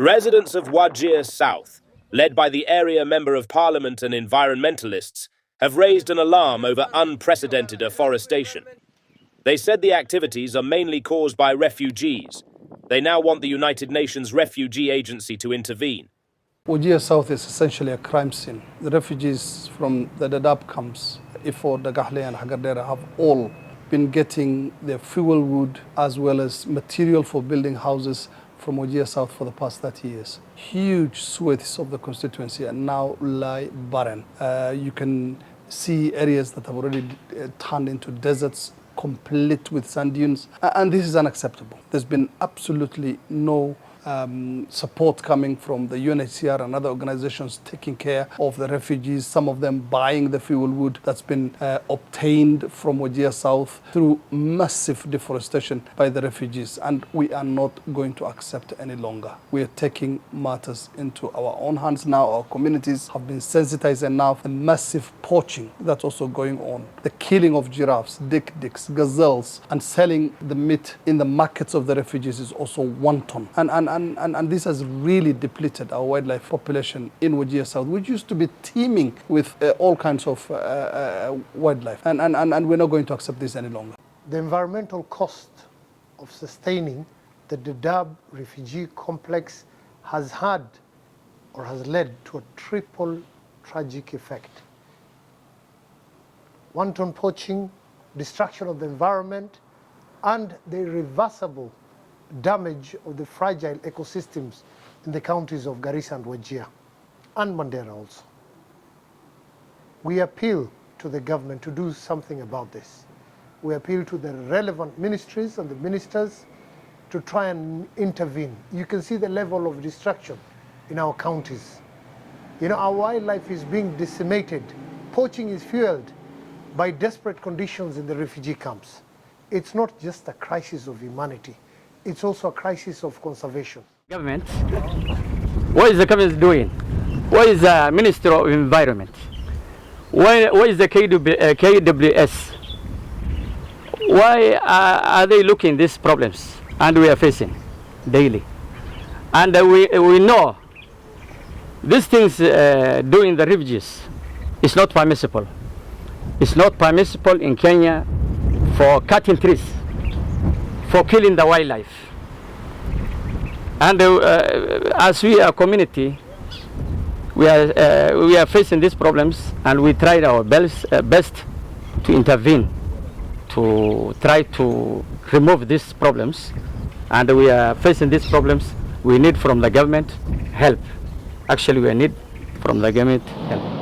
Residents of Wajir South, led by the area Member of Parliament and environmentalists, have raised an alarm over unprecedented afforestation. They said the activities are mainly caused by refugees. They now want the United Nations Refugee Agency to intervene. Wajir South is essentially a crime scene. The refugees from the Dadaab camps, Ifo, Dagahle and Hagardera, have all been getting their fuel wood as well as material for building houses from Wajir South for the past 30 years. Huge swathes of the constituency and now lie barren. You can see areas that have already turned into deserts, complete with sand dunes, and this is unacceptable. There's been absolutely no support coming from the UNHCR and other organizations taking care of the refugees, some of them buying the fuel wood that's been obtained from Wajir South through massive deforestation by the refugees, and we are not going to accept any longer. We are taking matters into our own hands now. Our communities have been sensitized enough. The massive poaching that's also going on, the killing of giraffes, dik-diks, gazelles, and selling the meat in the markets of the refugees is also wanton. And this has really depleted our wildlife population in Wajir South, which used to be teeming with all kinds of wildlife. And we're not going to accept this any longer. The environmental cost of sustaining the Dadaab refugee complex has had or has led to a triple tragic effect. Wanton poaching, destruction of the environment, and the irreversible damage of the fragile ecosystems in the counties of Garissa and Wajir, and Mandera also. We appeal to the government to do something about this. We appeal to the relevant ministries and the ministers to try and intervene. You can see the level of destruction in our counties. You know, our wildlife is being decimated. Poaching is fueled by desperate conditions in the refugee camps. It's not just a crisis of humanity. It's also a crisis of conservation. Government, what is the government doing? What is the Minister of Environment? What is the KWS? Why are they looking at these problems and we are facing daily? And we know these things doing the refugees is not permissible. It's not permissible in Kenya for cutting trees, for killing the wildlife. And as we are a community, we are facing these problems, and we tried our best to intervene, to try to remove these problems. And we are facing these problems. We need from the government help. Actually, we need from the government help.